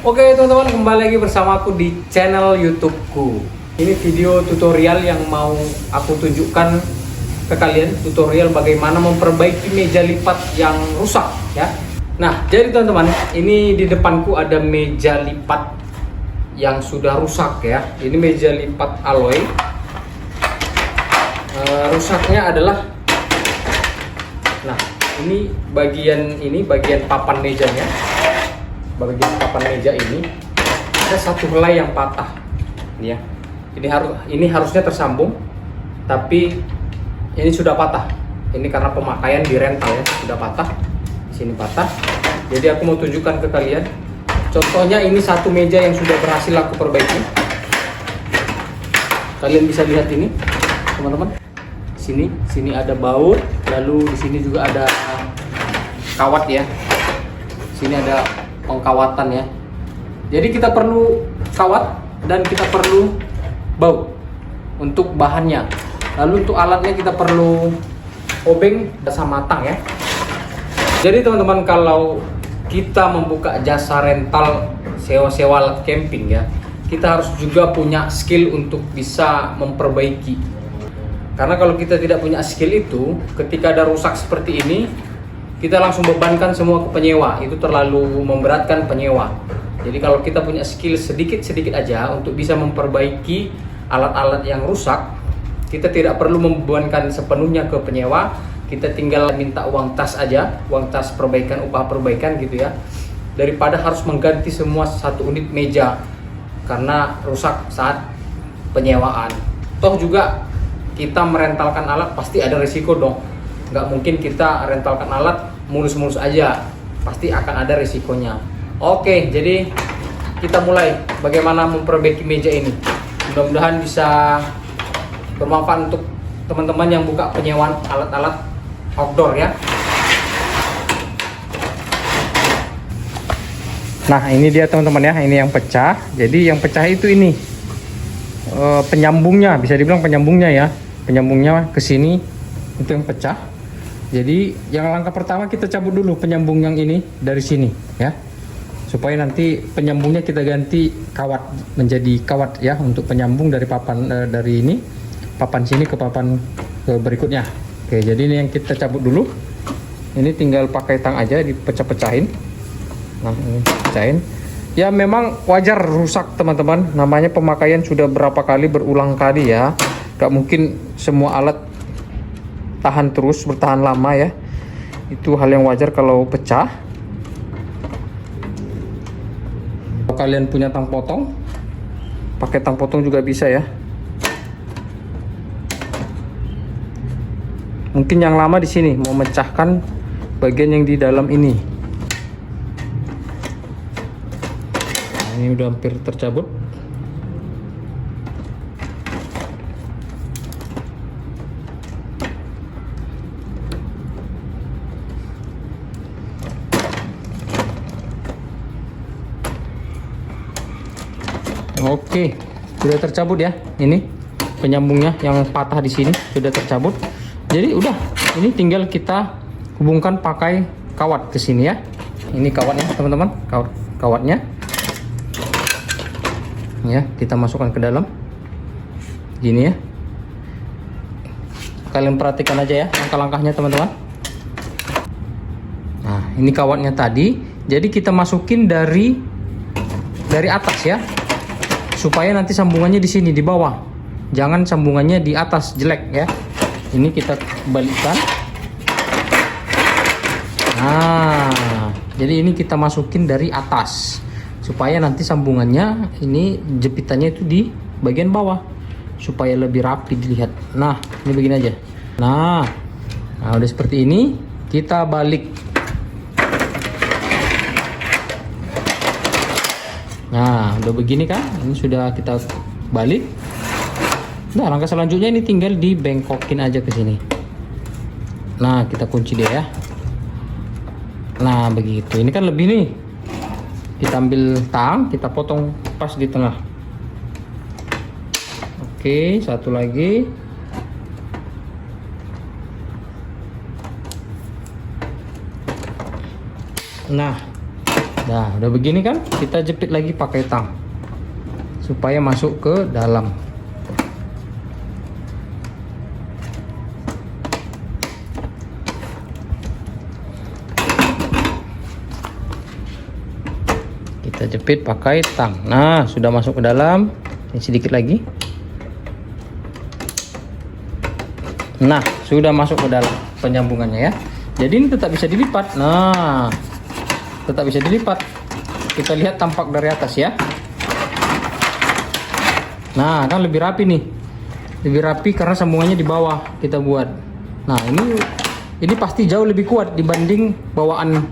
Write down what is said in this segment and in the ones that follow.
Oke teman-teman, kembali lagi bersama aku di channel YouTubeku. Ini video tutorial yang mau aku tunjukkan ke kalian, tutorial bagaimana memperbaiki meja lipat yang rusak ya. Nah, jadi teman-teman, ini di depanku ada meja lipat yang sudah rusak ya. Ini meja lipat alloy. Rusaknya adalah, nah ini bagian papan mejanya. Bagian papan meja ini ada satu helai yang patah ya. Ini harusnya tersambung, tapi ini sudah patah. Ini karena pemakaian di rental ya, sudah patah. Sini patah. Jadi aku mau tunjukkan ke kalian. Contohnya ini satu meja yang sudah berhasil aku perbaiki. Kalian bisa lihat ini, teman-teman. Sini ada baut, lalu di sini juga ada kawat ya. Sini ada pengkawatan ya. Jadi kita perlu kawat dan kita perlu baut untuk bahannya. Lalu untuk alatnya kita perlu obeng sama tang ya. Jadi teman-teman, kalau kita membuka jasa rental sewa-sewa alat camping ya, kita harus juga punya skill untuk bisa memperbaiki. Karena kalau kita tidak punya skill itu, ketika ada rusak seperti ini, kita langsung bebankan semua ke penyewa. Itu terlalu memberatkan penyewa. Jadi kalau kita punya skill sedikit-sedikit aja untuk bisa memperbaiki alat-alat yang rusak, kita tidak perlu membebankan sepenuhnya ke penyewa. Kita tinggal minta uang tas aja, uang tas perbaikan, upah perbaikan gitu ya, daripada harus mengganti semua satu unit meja karena rusak saat penyewaan. Toh juga kita merentalkan alat pasti ada risiko dong. Nggak mungkin kita rentalkan alat mulus-mulus aja, pasti akan ada risikonya. Oke, jadi kita mulai bagaimana memperbaiki meja ini. Mudah-mudahan bisa bermanfaat untuk teman-teman yang buka penyewaan alat-alat outdoor ya. Nah, ini dia teman-teman ya, ini yang pecah. Jadi yang pecah itu ini penyambungnya, bisa dibilang penyambungnya ya. Penyambungnya ke sini itu yang pecah. Jadi yang langkah pertama kita cabut dulu penyambung yang ini dari sini ya, supaya nanti penyambungnya kita ganti kawat menjadi kawat ya, untuk penyambung dari papan dari ini papan sini ke papan ke berikutnya. Oke, jadi ini yang kita cabut dulu. Ini tinggal pakai tang aja dipecah-pecahin. Nah, ini pecahin. Ya memang wajar rusak teman-teman. Namanya pemakaian sudah berapa kali, berulang kali ya. Gak mungkin semua alat tahan terus, bertahan lama ya. Itu hal yang wajar kalau pecah. Kalau kalian punya tang potong, pakai tang potong juga bisa ya. Mungkin yang lama di sini mau memecahkan bagian yang di dalam ini. Nah, ini udah hampir tercabut. Oke, sudah tercabut ya. Ini penyambungnya yang patah di sini sudah tercabut. Jadi udah, ini tinggal kita hubungkan pakai kawat ke sini ya. Ini kawatnya teman-teman, kawatnya. Ya, kita masukkan ke dalam. Gini ya. Kalian perhatikan aja ya langkah-langkahnya teman-teman. Nah, ini kawatnya tadi. Jadi kita masukin dari atas ya, supaya nanti sambungannya di sini di bawah, jangan sambungannya di atas, jelek ya. Ini kita balikkan. Nah, jadi ini kita masukin dari atas supaya nanti sambungannya ini jepitannya itu di bagian bawah supaya lebih rapi dilihat. Nah, ini begini aja. Nah, udah seperti ini kita balik. Nah, udah begini kan? Ini sudah kita balik. Nah, langkah selanjutnya ini tinggal dibengkokin aja ke sini. Nah, kita kunci dia ya. Nah, begitu. Ini kan lebih nih. Kita ambil tang, kita potong pas di tengah. Oke, satu lagi. Nah, Nah, udah begini kan, kita jepit lagi pakai tang supaya masuk ke dalam. Kita jepit pakai tang. Nah, sudah masuk ke dalam. Ini sedikit lagi. Nah, sudah masuk ke dalam penyambungannya ya. Jadi ini tetap bisa dilipat. Nah, tetap bisa dilipat. Kita lihat tampak dari atas ya. Nah, kan lebih rapi nih. Lebih rapi karena sambungannya di bawah kita buat. Nah, ini pasti jauh lebih kuat dibanding bawaan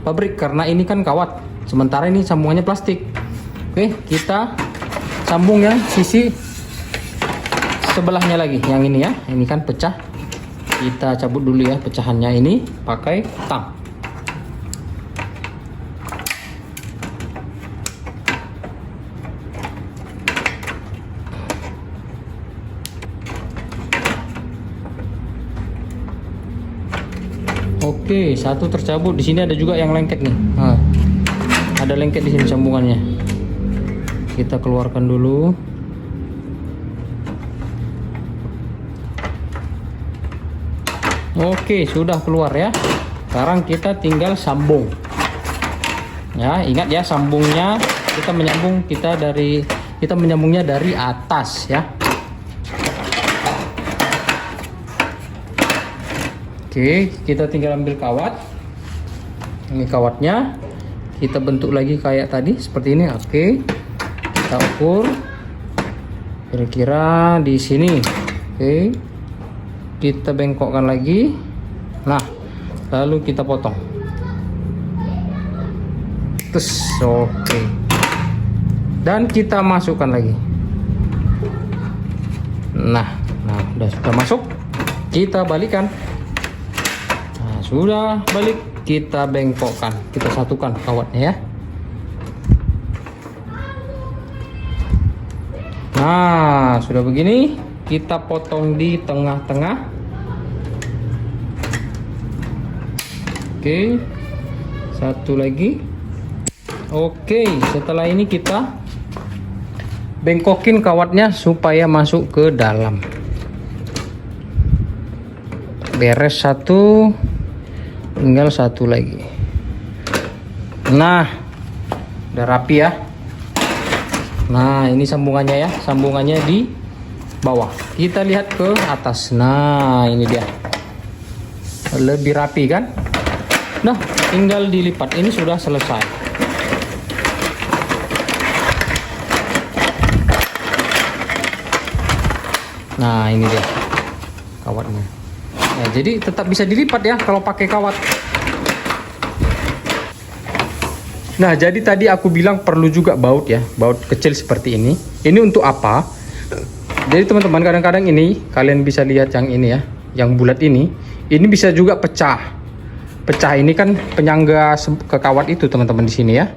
pabrik karena ini kan kawat. Sementara ini sambungannya plastik. Oke, kita sambung yang sisi sebelahnya lagi. Yang ini ya. Ini kan pecah. Kita cabut dulu ya pecahannya ini pakai tang. Oke, satu tercabut. Di sini ada juga yang lengket nih. Nah, ada lengket di sini sambungannya. Kita keluarkan dulu. Oke, sudah keluar ya. Sekarang kita tinggal sambung. Ya, ingat ya sambungnya kita menyambungnya dari atas ya. Oke, kita tinggal ambil kawat. Ini kawatnya. Kita bentuk lagi kayak tadi seperti ini. Oke. Kita ukur kira-kira di sini. Oke. Kita bengkokkan lagi. Nah, lalu kita potong. Terus oke. Dan kita masukkan lagi. Nah, sudah masuk. Kita balikan. Sudah balik, kita bengkokkan, kita satukan kawatnya ya. Nah, sudah begini, kita potong di tengah-tengah. Oke, satu lagi. Oke, setelah ini kita bengkokin kawatnya supaya masuk ke dalam. Beres satu. Tinggal satu lagi. Nah, udah rapi ya. Nah, ini sambungannya ya. Sambungannya di bawah. Kita lihat ke atas. Nah, ini dia. Lebih rapi kan? Nah, tinggal dilipat. Ini sudah selesai. Nah, ini dia kawatnya. Nah, jadi tetap bisa dilipat ya kalau pakai kawat. Nah, jadi tadi aku bilang perlu juga baut ya, baut kecil seperti ini. Ini untuk apa? Jadi teman-teman, kadang-kadang ini kalian bisa lihat yang ini ya, yang bulat ini bisa juga pecah. Pecah ini kan penyangga ke kawat itu teman-teman di sini ya.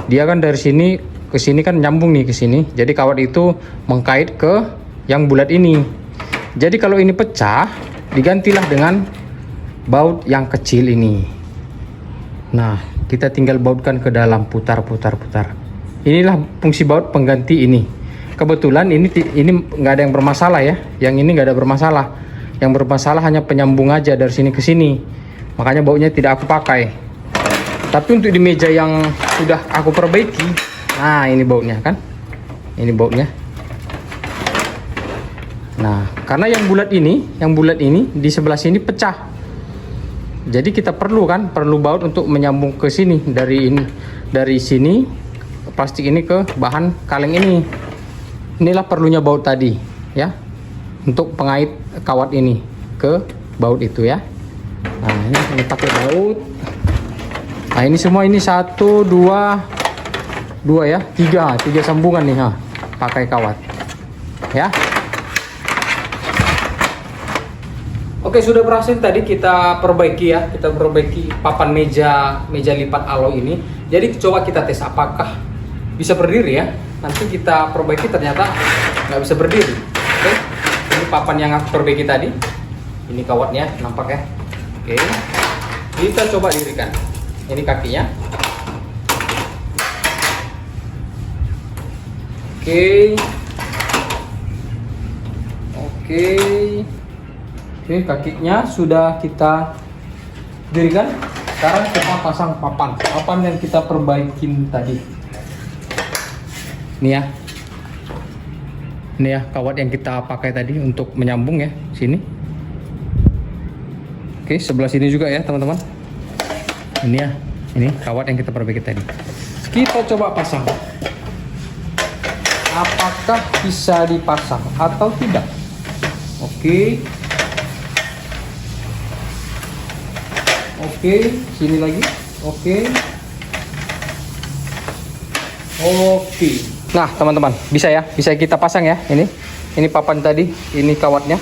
Dia kan dari sini ke sini kan nyambung nih ke sini. Jadi kawat itu mengkait ke yang bulat ini. Jadi kalau ini pecah, digantilah dengan baut yang kecil ini. Nah, kita tinggal bautkan ke dalam, putar. Inilah fungsi baut pengganti ini. Kebetulan ini nggak ada yang bermasalah ya. Yang ini nggak ada bermasalah. Yang bermasalah hanya penyambung aja dari sini ke sini. Makanya bautnya tidak aku pakai. Tapi untuk di meja yang sudah aku perbaiki, nah ini bautnya kan. Ini bautnya. Nah, karena yang bulat ini di sebelah sini pecah. Jadi kita perlu baut untuk menyambung ke sini dari sini plastik ini ke bahan kaleng ini. Inilah perlunya baut tadi ya. Untuk pengait kawat ini ke baut itu ya. Nah, ini pakai baut. Nah, ini semua ini 1 2 ya, 3 sambungan nih ha. Pakai kawat. Ya. Oke, sudah berhasil tadi kita perbaiki ya. Kita perbaiki papan meja lipat alloy ini. Jadi coba kita tes apakah bisa berdiri ya. Nanti kita perbaiki ternyata nggak bisa berdiri. Oke, ini papan yang aku perbaiki tadi. Ini kawatnya nampak ya. Oke, kita coba dirikan. Ini kakinya. Oke. Oke. Oke, kakinya sudah kita dirikan. Sekarang kita pasang papan yang kita perbaikin tadi. Ini ya kawat yang kita pakai tadi untuk menyambung ya sini. Oke, sebelah sini juga ya teman-teman. Ini kawat yang kita perbaiki tadi. Kita coba pasang. Apakah bisa dipasang atau tidak? Oke. Oke, sini lagi. Oke. Nah, teman-teman, bisa kita pasang ya. Ini papan tadi, ini kawatnya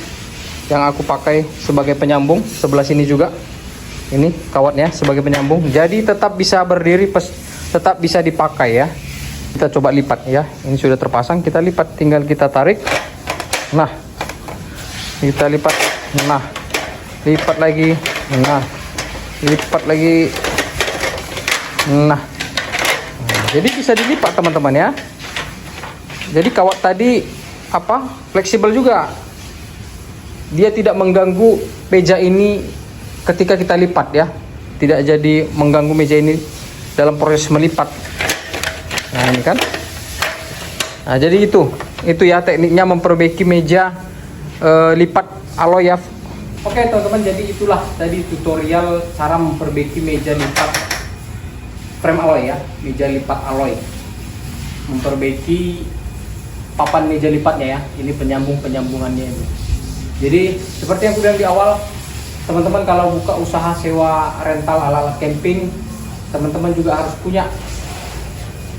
yang aku pakai sebagai penyambung. Sebelah sini juga. Ini kawatnya sebagai penyambung. Jadi tetap bisa berdiri, tetap bisa dipakai ya. Kita coba lipat ya. Ini sudah terpasang, kita lipat, tinggal kita tarik. Nah, kita lipat. Nah, lipat lagi. Nah, lipat lagi. Nah, jadi bisa dilipat teman-teman ya. Jadi kawat tadi fleksibel juga. Dia tidak mengganggu meja ini ketika kita lipat ya. Tidak jadi mengganggu meja ini dalam proses melipat. Nah, ini kan. Nah, jadi itu ya tekniknya memperbaiki meja lipat alloy ya. Oke teman-teman, jadi itulah tadi tutorial cara memperbaiki meja lipat frame alloy ya, meja lipat alloy. Memperbaiki papan meja lipatnya ya, ini penyambungannya ini. Jadi seperti yang aku bilang di awal, teman-teman kalau buka usaha sewa rental alat-alat camping, teman-teman juga harus punya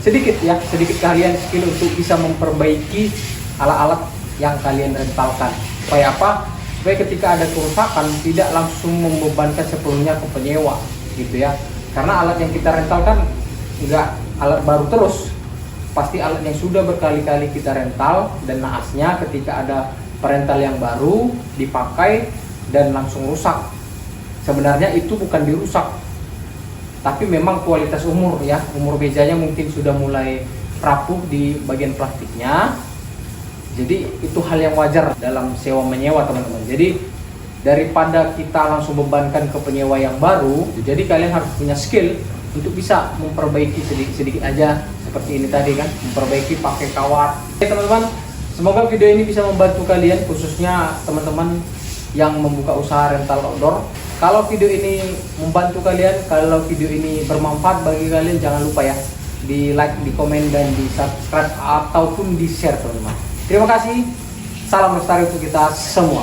sedikit kalian skill untuk bisa memperbaiki alat-alat yang kalian rentalkan. Supaya apa? Supaya ketika ada kerusakan tidak langsung membebankan sepenuhnya ke penyewa gitu ya. Karena alat yang kita rentalkan enggak alat baru terus, pasti alat yang sudah berkali-kali kita rental, dan naasnya ketika ada perental yang baru dipakai dan langsung rusak. Sebenarnya itu bukan dirusak, tapi memang kualitas umur mejanya mungkin sudah mulai rapuh di bagian plastiknya. Jadi itu hal yang wajar dalam sewa menyewa teman-teman. Jadi daripada kita langsung bebankan ke penyewa yang baru, jadi kalian harus punya skill untuk bisa memperbaiki sedikit-sedikit aja seperti ini tadi kan, memperbaiki pakai kawat. Oke teman-teman, semoga video ini bisa membantu kalian, khususnya teman-teman yang membuka usaha rental outdoor. Kalau video ini membantu kalian, kalau video ini bermanfaat bagi kalian, jangan lupa ya di like, di komen, dan di subscribe ataupun di share teman-teman. Terima kasih, salam lestari untuk kita semua.